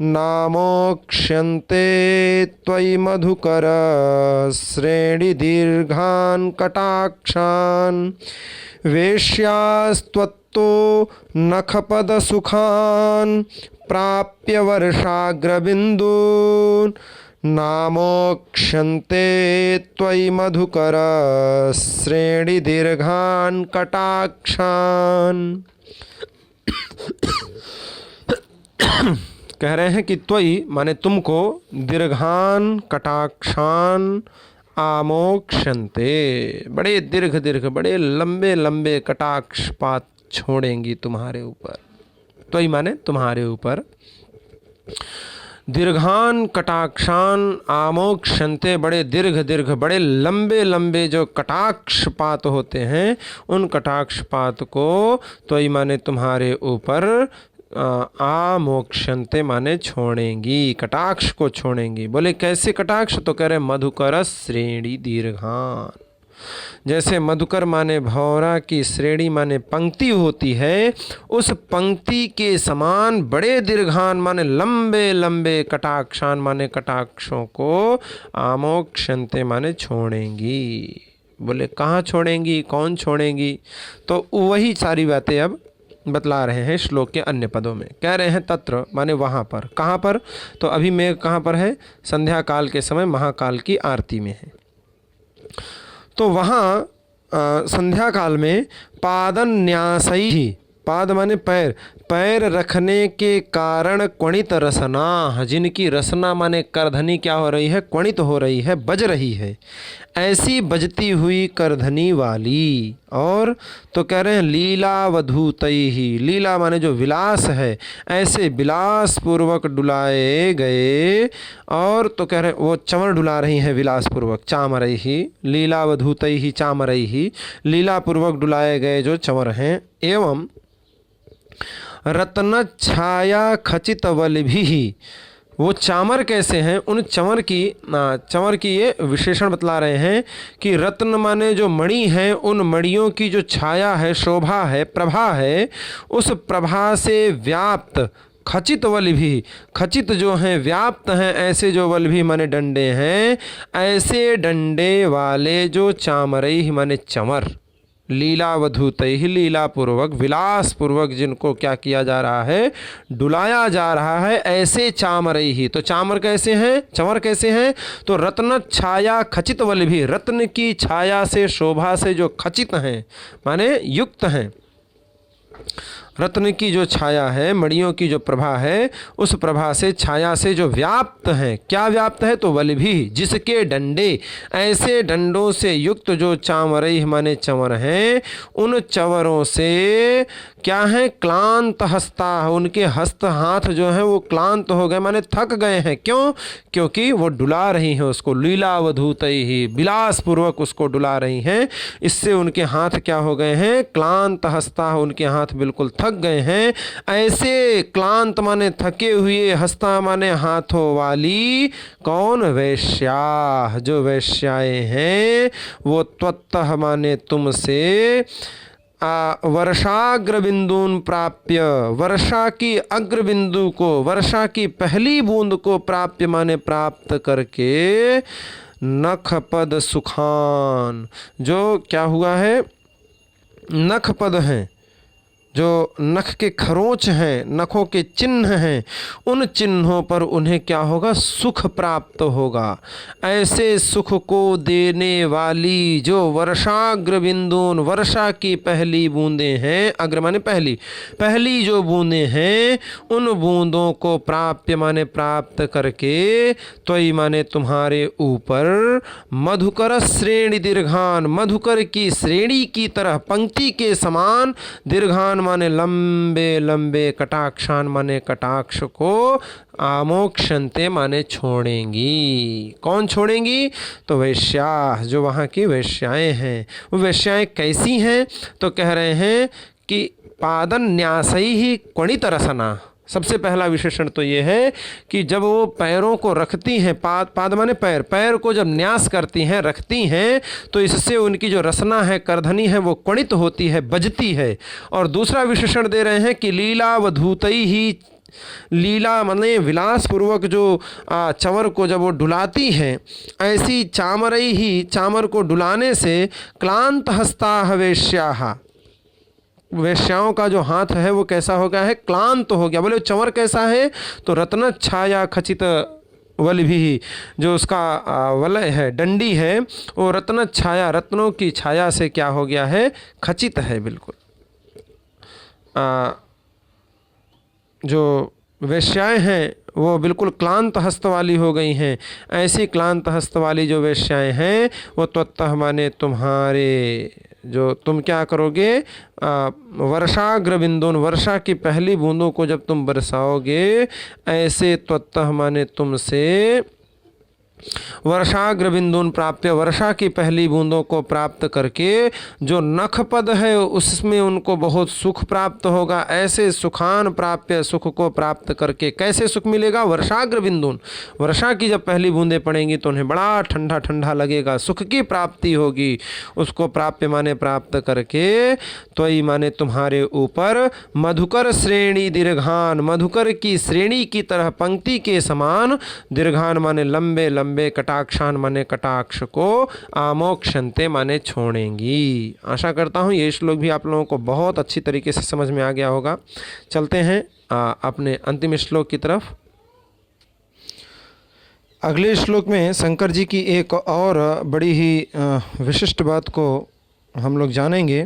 नामोक्ष्यन्ते त्वयि मधुकर श्रेणिदीर्घान् कटाक्षान्, वेश्यास्त्वत्तो नखपदसुखान् प्राप्य वर्षाग्रबिन्दून्, नामोक्ष्यन्ते त्वयि मधुकर श्रेणिदीर्घान् कटाक्षान्। कह रहे हैं कि त्वयि माने तुमको, दीर्घान कटाक्षान आमोक्षन्ते, बड़े दीर्घ दीर्घ बड़े लंबे लंबे कटाक्षपात छोड़ेंगी तुम्हारे ऊपर। त्वयि माने तुम्हारे ऊपर, दीर्घान कटाक्षान आमोक्षन्ते, बड़े दीर्घ दीर्घ बड़े लंबे लंबे जो कटाक्षपात होते हैं, उन कटाक्षपात को त्वयि माने तुम्हारे ऊपर, आमोक्षन्ते माने छोड़ेंगी, कटाक्ष को छोड़ेंगी। बोले कैसे कटाक्ष? तो कह रहे मधुकर श्रेणी दीर्घान। जैसे मधुकर माने भौरा की, श्रेणी माने पंक्ति होती है, उस पंक्ति के समान बड़े दीर्घान माने लंबे लंबे, कटाक्षान माने कटाक्षों को, आमोक्षन्ते माने छोड़ेंगी। बोले कहाँ छोड़ेंगी, कौन छोड़ेंगी? तो वही सारी बातें अब बतला रहे हैं श्लोक के अन्य पदों में। कह रहे हैं तत्र माने वहाँ पर। कहाँ पर? तो अभी मेघ कहाँ पर है? संध्या काल के समय महाकाल की आरती में है। तो वहाँ संध्या काल में पादन्यासैः, पाद माने पैर, पैर रखने के कारण क्वणित रसना, जिनकी रसना माने करधनी क्या हो रही है? क्वणित हो रही है, बज रही है, ऐसी बजती हुई करधनी वाली। और तो कह रहे हैं लीलावधूतैः, लीला माने जो विलास है, ऐसे विलास पूर्वक डुलाए गए। और तो कह रहे हैं वो चंवर डुला रही हैं विलास पूर्वक, चामरैः, लीलावधूतैः चामरैः, लीला पूर्वक डुलाए गए जो चंवर हैं। एवं रत्न छाया खचित वल्भिः। वो चामर कैसे हैं, उन चंवर की ये विशेषण बतला रहे हैं कि रत्न माने जो मणि हैं, उन मणियों की जो छाया है, शोभा है, प्रभा है, उस प्रभा से व्याप्त खचित वल्भी, खचित जो हैं व्याप्त हैं, ऐसे जो वल्भी माने डंडे हैं, ऐसे डंडे वाले जो चामरई माने चंवर, लीलावधूतैः, लीलापूर्वक विलासपूर्वक जिनको क्या किया जा रहा है, डुलाया जा रहा है, ऐसे चामरैः। तो चामर कैसे हैं, चंवर कैसे हैं, तो रत्न छाया खचित वल्भी, रत्न की छाया से, शोभा से जो खचित हैं माने युक्त हैं, रत्न की जो छाया है, मणियों की जो प्रभा है, उस प्रभा से, छाया से जो व्याप्त हैं, क्या व्याप्त है, तो वल्भी, जिसके डंडे, ऐसे डंडों से युक्त जो चामरई माने चंवर हैं, उन चंवरों से क्या है, क्लांत हस्ता, उनके हस्त हाथ जो हैं वो क्लांत हो गए माने थक गए हैं। क्यों, क्योंकि वो डुला रही हैं उसको, लीलावधूतैः, विलासपूर्वक उसको डुला रही हैं, इससे उनके हाथ क्या हो गए हैं, क्लांत हस्ता, उनके हाथ बिल्कुल थक गए हैं। ऐसे क्लांत माने थके हुए, हस्ता माने हाथों वाली कौन, वैश्या, जो वैश्याएं हैं वो त्वत्तः माने तुमसे वर्षाग्र बिंदुन प्राप्य, वर्षा की अग्र बिंदु को, वर्षा की पहली बूंद को प्राप्य माने प्राप्त करके, नखपद सुखान, जो क्या हुआ है, नखपद हैं, जो नख के खरोंच हैं, नखों के चिन्ह हैं, उन चिन्हों पर उन्हें क्या होगा, सुख प्राप्त होगा। ऐसे सुख को देने वाली जो वर्षाग्र बिंदुन, वर्षा की पहली बूंदें हैं, अग्र माने पहली, पहली जो बूंदें हैं, उन बूंदों को प्राप्य माने प्राप्त करके, त्वयि माने तुम्हारे ऊपर, मधुकर श्रेणी दीर्घान, मधुकर की श्रेणी की तरह, पंक्ति के समान, दीर्घान माने लंबे लंबे, कटाक्षान माने कटाक्ष को, आमोक्षन्ते माने छोड़ेंगी। कौन छोड़ेंगी, तो वैश्या, जो वहाँ की वैश्याएं हैं। वो वैश्याएं कैसी हैं, तो कह रहे हैं कि पादन न्यासई ही क्वणित रसना। सबसे पहला विशेषण तो ये है कि जब वो पैरों को रखती हैं, पाद माने पैर, पैर को जब न्यास करती हैं, रखती हैं, तो इससे उनकी जो रसना है, करधनी है, वो क्वणित होती है, बजती है। और दूसरा विशेषण दे रहे हैं कि लीलावधूतई ही, लीला माने विलासपूर्वक जो चंवर को जब वो डुलाती हैं, ऐसी चामरई ही, चामर को डुलाने से, क्लांत हस्ता वेश्याः, वेश्याओं का जो हाथ है वो कैसा हो गया है, क्लांत हो गया। बोले चंवर कैसा है, तो रत्न छाया खचित वल्भी, जो उसका वलय है, डंडी है, वो रत्न छाया, रत्नों की छाया से क्या हो गया है, खचित है बिल्कुल। जो वेश्याएं हैं वो बिल्कुल क्लांत हस्त वाली हो गई हैं। ऐसी क्लांत हस्त वाली जो वेश्याएं हैं, वो त्वत्तः माने तुम्हारे, जो तुम क्या करोगे, वर्षाग्र बिंदुन, वर्षा की पहली बूंदों को जब तुम बरसाओगे, ऐसे त्वत्तः माने तुमसे, वर्षाग्र बिंदुन प्राप्य, वर्षा की पहली बूंदों को प्राप्त करके, जो नखपद है उसमें उनको बहुत सुख प्राप्त होगा। ऐसे सुखान प्राप्य, सुख को प्राप्त करके, कैसे सुख मिलेगा, वर्षाग्र बिंदुन, वर्षा की जब पहली बूंदें पड़ेंगी तो उन्हें बड़ा ठंडा ठंडा लगेगा, सुख की प्राप्ति होगी। उसको प्राप्य माने प्राप्त करके, त्वयि माने तुम्हारे ऊपर, मधुकर श्रेणी दीर्घान, मधुकर की श्रेणी की तरह, पंक्ति के समान, दीर्घान माने लंबे लंबे, कटाक्षान माने कटाक्ष को, आमोक्षन्ते माने छोड़ेंगी। आशा करता हूँ ये श्लोक भी आप लोगों को बहुत अच्छी तरीके से समझ में आ गया होगा। चलते हैं अपने अंतिम श्लोक की तरफ। अगले श्लोक में शंकर जी की एक और बड़ी ही विशिष्ट बात को हम लोग जानेंगे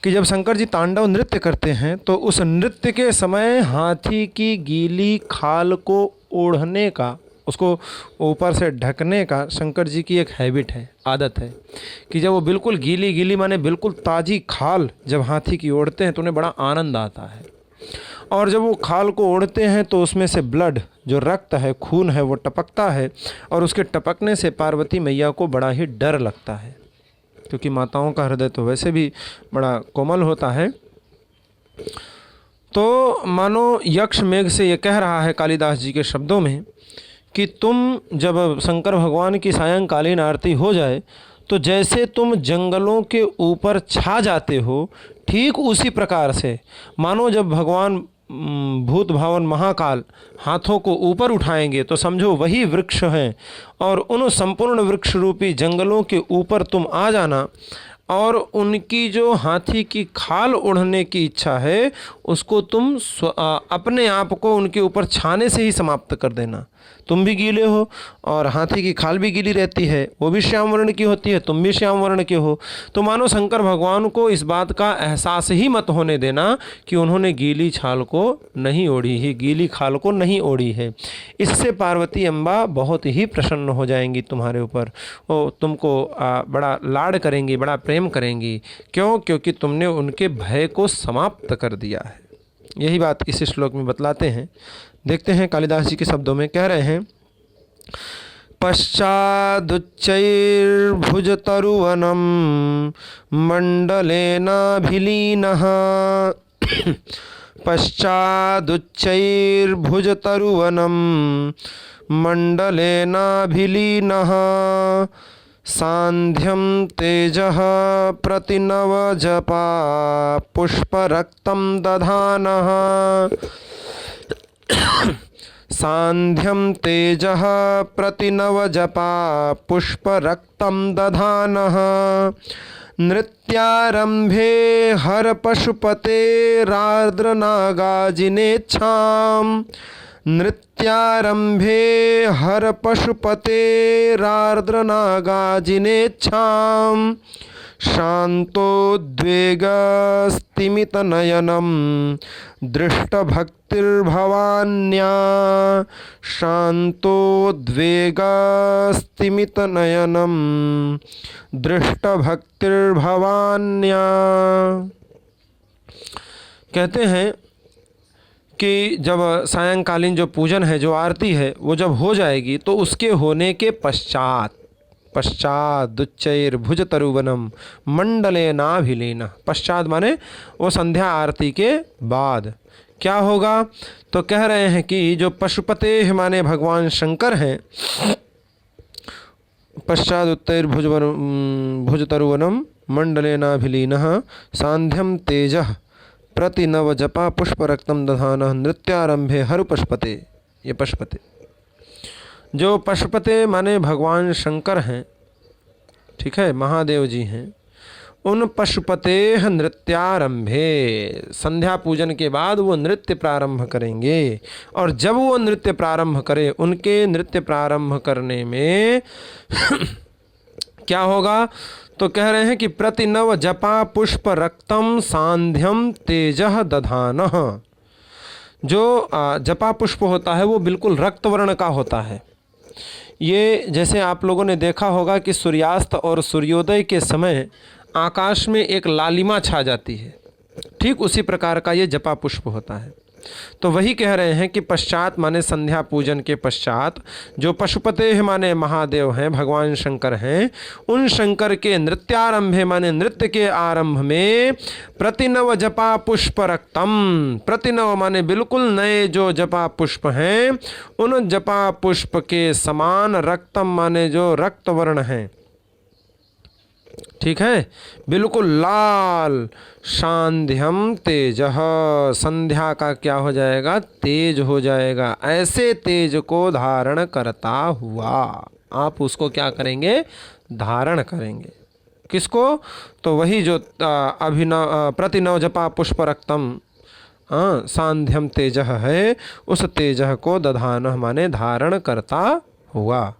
कि जब शंकर जी तांडव नृत्य करते हैं तो उस नृत्य के समय हाथी की गीली खाल को ओढ़ने का, उसको ऊपर से ढकने का शंकर जी की एक हैबिट है, आदत है कि जब वो बिल्कुल गीली गीली माने बिल्कुल ताज़ी खाल जब हाथी की ओढ़ते हैं तो उन्हें बड़ा आनंद आता है। और जब वो खाल को ओढ़ते हैं तो उसमें से ब्लड, जो रक्त है, खून है, वो टपकता है। और उसके टपकने से पार्वती मैया को बड़ा ही डर लगता है, क्योंकि माताओं का हृदय तो वैसे भी बड़ा कोमल होता है। तो मानो यक्ष मेघ से ये कह रहा है कालिदास जी के शब्दों में कि तुम जब शंकर भगवान की सायंकालीन आरती हो जाए तो जैसे तुम जंगलों के ऊपर छा जाते हो, ठीक उसी प्रकार से मानो जब भगवान भूत भावन महाकाल हाथों को ऊपर उठाएंगे तो समझो वही वृक्ष हैं, और उन संपूर्ण वृक्ष रूपी जंगलों के ऊपर तुम आ जाना, और उनकी जो हाथी की खाल ओढ़ने की इच्छा है उसको तुम अपने आप को उनके ऊपर छाने से ही समाप्त कर देना। तुम भी गीले हो और हाथी की खाल भी गीली रहती है, वो भी श्याम वर्ण की होती है, तुम भी श्याम वर्ण के हो। तो मानो शंकर भगवान को इस बात का एहसास ही मत होने देना कि उन्होंने गीली छाल को नहीं ओढ़ी है, गीली खाल को नहीं ओढ़ी है। इससे पार्वती अम्बा बहुत ही प्रसन्न हो जाएंगी तुम्हारे ऊपर, वो तुमको बड़ा लाड करेंगी, बड़ा प्रेम करेंगी। क्यों? क्योंकि तुमने उनके भय को समाप्त कर दिया है। यही बात इस श्लोक में बतलाते हैं। देखते हैं कालिदास जी के शब्दों में कह रहे हैं, पश्चादुच्चैर्भुजतरुवनं मण्डलेनाभिलीनः पश्चादुच्चैर्भुजतरुवनं मण्डलेनाभिलीनः सान्ध्यं तेजः प्रतिनवजपा पुष्परक्तं दधानः सान्ध्यं तेजः प्रतिनवजपा पुष्परक्तं दधानः नृत्यारम्भे हरपशुपतेरार्द्रनागाजिनेच्छां नृत्यारम्भे हरपशुपतेरार्द्रनागाजिनेच्छां शान्तोद्वेगस्तिमितनयनं दृष्टभक्तिर्भवान्या शान्तोद्वेगस्तिमितनयनं दृष्टभक्तिर्भवान्या। कहते हैं कि जब सायंकालीन जो पूजन है, जो आरती है, वो जब हो जाएगी तो उसके होने के पश्चादुच्चैर्भुजतरुवनं मण्डलेनाभिलीनः, पश्चात माने वो संध्या आरती के बाद क्या होगा? तो कह रहे हैं कि जो पशुपते माने भगवान शंकर हैं, पश्चादुच्चैर्भुजतरुवनं मण्डलेनाभिलीनः सान्ध्यं तेजः प्रतिनवजपा पुष्परक्तं दधानः नृत्यारंभे हर पशुपते। ये पशुपते, जो पशुपते माने भगवान शंकर हैं, ठीक है, महादेव जी हैं, उन पशुपते नृत्यारंभे, संध्या पूजन के बाद वो नृत्य प्रारंभ करेंगे। और जब वो नृत्य प्रारंभ करें, उनके नृत्य प्रारंभ करने में क्या होगा? तो कह रहे हैं कि प्रतिनव जपा पुष्प रक्तम सांध्यम तेजः दधानः। जो जपा पुष्प होता है वो बिल्कुल रक्त वर्ण का होता है। ये जैसे आप लोगों ने देखा होगा कि सूर्यास्त और सूर्योदय के समय आकाश में एक लालिमा छा जाती है, ठीक उसी प्रकार का ये जपा पुष्प होता है। तो वही कह रहे हैं कि पश्चात माने संध्या पूजन के पश्चात जो पशुपते माने महादेव हैं, भगवान शंकर हैं, उन शंकर के नृत्यारंभे माने नृत्य के आरंभ में प्रतिनव जपा पुष्प रक्तम, प्रतिनव माने बिल्कुल नए जो जपा पुष्प हैं, उन जपा पुष्प के समान रक्तम माने जो रक्त वर्ण हैं, ठीक है, बिल्कुल लाल, शांध्यम तेजः, संध्या का क्या हो जाएगा? तेज हो जाएगा। ऐसे तेज को धारण करता हुआ आप उसको क्या करेंगे? धारण करेंगे। किसको? तो वही जो प्रतिनव जपा पुष्प रक्तम सांध्यम तेजः है, उस तेजः को दधानः माने धारण करता हुआ।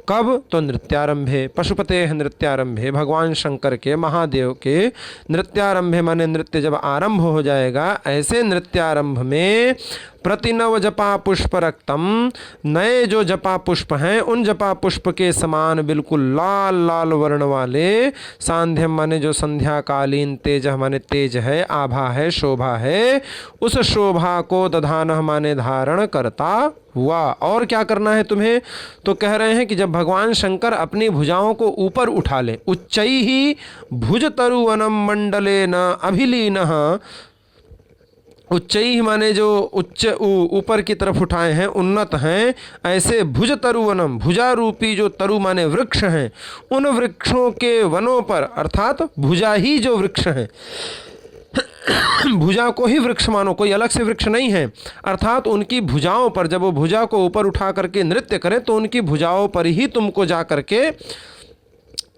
कब? तो नृत्यारंभे, पशुपते नृत्यारंभे, भगवान शंकर के, महादेव के नृत्यारंभे माने नृत्य जब आरंभ हो जाएगा, ऐसे नृत्यारंभ में प्रतिनव जपा पुष्प रक्तम, नए जो जपा पुष्प हैं उन जपा पुष्प के समान बिल्कुल लाल लाल वर्ण वाले, सांध्यम माने जो संध्याकालीन, तेजः माने तेज है, आभा है, शोभा है, उस शोभा को दधानः माने धारण करता हुआ। और क्या करना है तुम्हें? तो कह रहे हैं कि जब भगवान शंकर अपनी भुजाओं को ऊपर उठा ले, उच्चैः भुजतरुवनं मण्डलेन अभिलीनः, उच्चैः माने जो उच्च ऊपर की तरफ उठाए हैं, उन्नत हैं, ऐसे भुज तरु वनम, भुजा रूपी जो तरु माने वृक्ष हैं, उन वृक्षों के वनों पर, अर्थात भुजा ही जो वृक्ष हैं, भुजा को ही वृक्ष मानो, कोई अलग से वृक्ष नहीं है, अर्थात उनकी भुजाओं पर, जब वो भुजा को ऊपर उठा करके नृत्य करें तो उनकी भुजाओं पर ही तुमको जा करके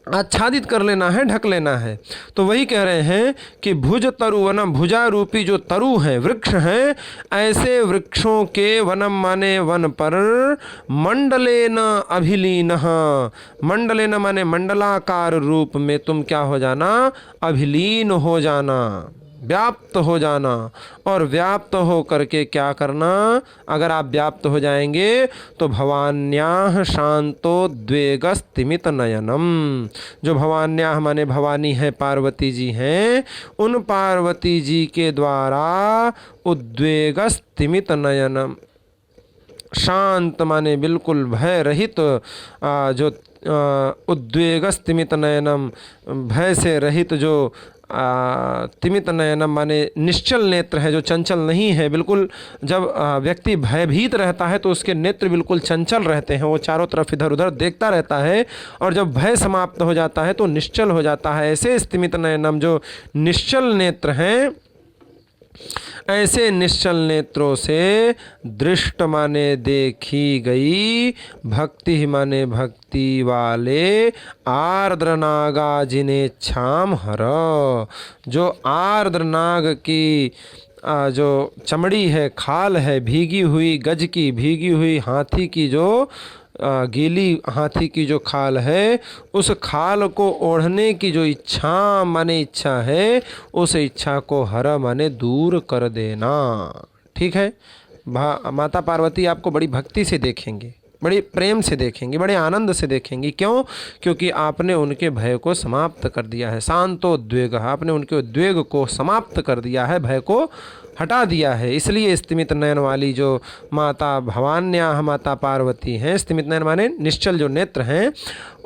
आच्छादित कर लेना है, ढक लेना है। तो वही कह रहे हैं कि भुज तरु वनम, भुजा रूपी जो तरु हैं, वृक्ष हैं, ऐसे वृक्षों के वनम माने वन पर, मंडलेन अभिलीनः, मंडलेन माने मंडलाकार रूप में तुम क्या हो जाना, अभिलीन हो जाना, व्याप्त हो जाना। और व्याप्त हो करके क्या करना, अगर आप व्याप्त हो जाएंगे तो भवान्याः शांतोद्वेगस्तिमित नयनम, जो भवान्याः माने भवानी है, पार्वती जी हैं, उन पार्वती जी के द्वारा उद्वेगस्तिमित नयनम, शांत माने बिल्कुल भय रहित, जो उद्वेगस्तिमित नयनम, भय से रहित, जो तिमित नयनम माने निश्चल नेत्र है, जो चंचल नहीं है बिल्कुल। जब व्यक्ति भयभीत रहता है तो उसके नेत्र बिल्कुल चंचल रहते हैं, वो चारों तरफ इधर उधर देखता रहता है, और जब भय समाप्त हो जाता है तो निश्चल हो जाता है। ऐसे स्तिमित नयनम, जो निश्चल नेत्र हैं, ऐसे निश्चल नेत्रों से दृष्ट माने देखी गई, भक्ति माने भक्ति वाले, आर्द्र नागा जिन्हें छाम हर, जो आर्द्र नाग की जो चमड़ी है, खाल है, भीगी हुई गज की, भीगी हुई हाथी की, जो गीली हाथी की जो खाल है, उस खाल को ओढ़ने की जो इच्छा माने इच्छा है, उस इच्छा को हर माने दूर कर देना। ठीक है, माता पार्वती आपको बड़ी भक्ति से देखेंगे, बड़े प्रेम से देखेंगे, बड़े आनंद से देखेंगी। क्यों? क्योंकि आपने उनके भय को समाप्त कर दिया है। शांतोद्वेग, आपने उनके उद्वेग को समाप्त कर दिया है, भय को हटा दिया है। इसलिए स्तिमित नयन वाली जो माता भवान्याः माता पार्वती हैं, स्तिमित नयन माने निश्चल जो नेत्र हैं,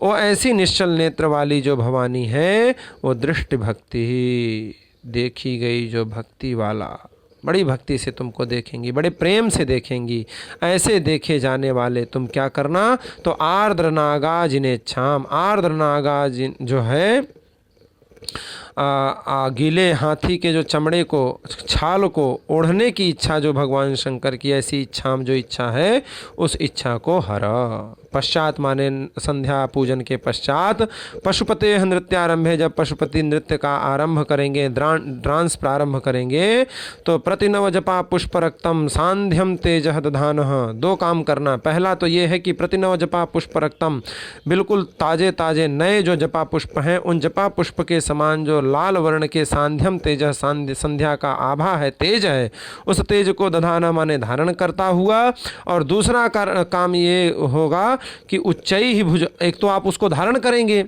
वो ऐसी निश्चल नेत्र वाली जो भवानी है, वो दृष्टि भक्ति ही, देखी गई जो भक्ति वाला, बड़ी भक्ति से तुमको देखेंगी, बड़े प्रेम से देखेंगी। ऐसे देखे जाने वाले तुम क्या करना, तो आर्द्र नागा जिन्हें छाम, आर्द्र नागा जिन जो है गीले हाथी के जो चमड़े को, छाल को ओढ़ने की इच्छा जो भगवान शंकर की, ऐसी इच्छा जो इच्छा है, उस इच्छा को हरा। पश्चात माने संध्या पूजन के पश्चात पशुपते नृत्यारंभे, जब पशुपति नृत्य का आरंभ करेंगे, डांस प्रारंभ करेंगे, तो प्रतिनव जपा पुष्प रक्तम सांध्यम तेजः दधानः। दो काम करना, पहला तो ये है कि प्रतिनव जपा पुष्प रक्तम, बिल्कुल ताजे ताजे नए जो जपा पुष्प हैं, उन जपा पुष्प के समान जो लाल वर्ण के सांध्यम तेजः, संध्या का आभा है, तेज है, उस तेज को दधाना माने धारण करता हुआ। और दूसरा काम ये होगा कि उच्चई ही भुज, एक तो आप उसको धारण करेंगे,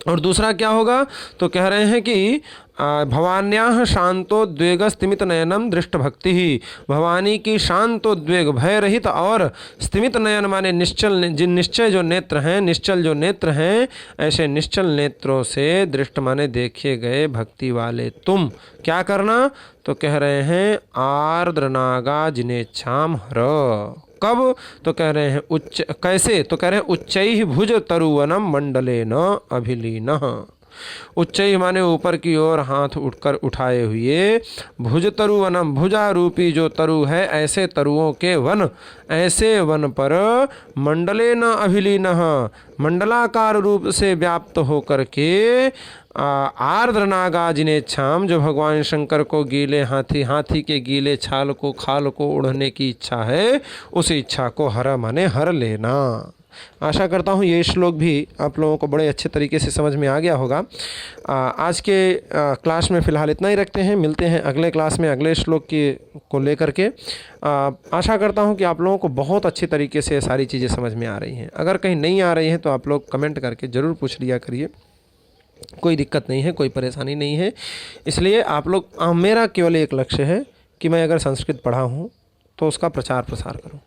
और दूसरा क्या होगा, तो कह रहे हैं कि भवान्याः शांतोद्वेगस्तिमित नयनम दृष्ट भक्ति ही, भवानी की शांतोद्वेग भय रहित और स्तिमित नयन माने निश्चल, जिन निश्चय जो नेत्र हैं, निश्चल जो नेत्र हैं, ऐसे निश्चल नेत्रों से दृष्ट माने देखे गए भक्ति वाले तुम क्या करना, तो कह रहे हैं आर्द्र नागा जिन्हें छाम हर। कब? तो कह रहे हैं उच्च, कैसे? तो कह रहे हैं उच्चैः भुज तरुवनम मंडलेन अभिलीनः। उच्चैः माने ऊपर की ओर हाथ उठकर उठाए हुए, भुज तरुवनम, भुजा रूपी जो तरु है, ऐसे तरुओं के वन, ऐसे वन पर मंडलेन अभिलीनः, मंडलाकार रूप से व्याप्त होकर के आर्द्र नागा जिन्हें छाम, जो भगवान शंकर को गीले हाथी के गीले छाल को, खाल को उड़ने की इच्छा है, उस इच्छा को हर माने हर लेना। आशा करता हूँ ये श्लोक भी आप लोगों को बड़े अच्छे तरीके से समझ में आ गया होगा। आज के क्लास में फ़िलहाल इतना ही रखते हैं, मिलते हैं अगले क्लास में अगले श्लोक को लेकर के। आशा करता हूँ कि आप लोगों को बहुत अच्छी तरीके से सारी चीज़ें समझ में आ रही हैं। अगर कहीं नहीं आ रही हैं तो आप लोग कमेंट करके ज़रूर पूछ लिया करिए, कोई दिक्कत नहीं है, कोई परेशानी नहीं है। इसलिए आप लोग, मेरा केवल एक लक्ष्य है कि मैं अगर संस्कृत पढ़ा हूँ तो उसका प्रचार प्रसार करूँ,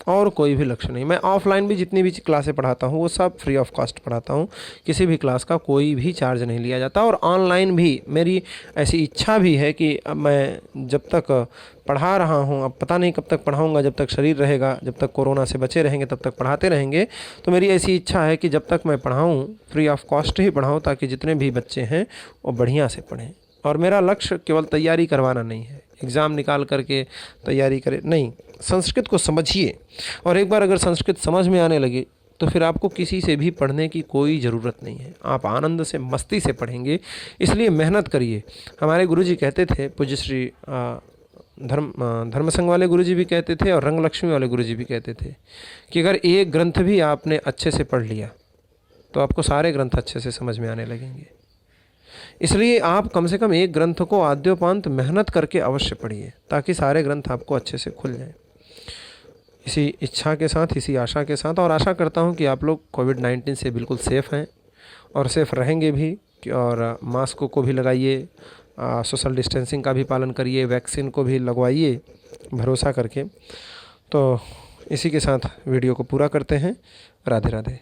और कोई भी लक्ष्य नहीं। मैं ऑफलाइन भी जितनी भी क्लासें पढ़ाता हूँ वो सब फ्री ऑफ कॉस्ट पढ़ाता हूँ, किसी भी क्लास का कोई भी चार्ज नहीं लिया जाता। और ऑनलाइन भी मेरी ऐसी इच्छा भी है कि अब मैं जब तक पढ़ा रहा हूँ, अब पता नहीं कब तक पढ़ाऊँगा, जब तक शरीर रहेगा, जब तक कोरोना से बचे रहेंगे तब तक पढ़ाते रहेंगे। तो मेरी ऐसी इच्छा है कि जब तक मैं पढ़ाऊँ फ्री ऑफ कॉस्ट ही पढ़ाऊँ, ताकि जितने भी बच्चे हैं वो बढ़िया से पढ़ें। और मेरा लक्ष्य केवल तैयारी करवाना नहीं है, एग्ज़ाम निकाल करके तैयारी करें नहीं। संस्कृत को समझिए, और एक बार अगर संस्कृत समझ में आने लगे तो फिर आपको किसी से भी पढ़ने की कोई ज़रूरत नहीं है, आप आनंद से मस्ती से पढ़ेंगे। इसलिए मेहनत करिए। हमारे गुरुजी कहते थे, पूज्य श्री धर्म संघ वाले गुरुजी भी कहते थे और रंग लक्ष्मी वाले गुरुजी भी कहते थे कि अगर एक ग्रंथ भी आपने अच्छे से पढ़ लिया तो आपको सारे ग्रंथ अच्छे से समझ में आने लगेंगे। इसलिए आप कम से कम एक ग्रंथ को आद्योपांत मेहनत करके अवश्य पढ़िए, ताकि सारे ग्रंथ आपको अच्छे से खुल जाएं। इसी इच्छा के साथ, इसी आशा के साथ, और आशा करता हूं कि आप लोग कोविड-19 से बिल्कुल सेफ़ हैं और सेफ़ रहेंगे भी। और मास्क को भी लगाइए, सोशल डिस्टेंसिंग का भी पालन करिए, वैक्सीन को भी लगवाइए भरोसा करके। तो इसी के साथ वीडियो को पूरा करते हैं। राधे राधे।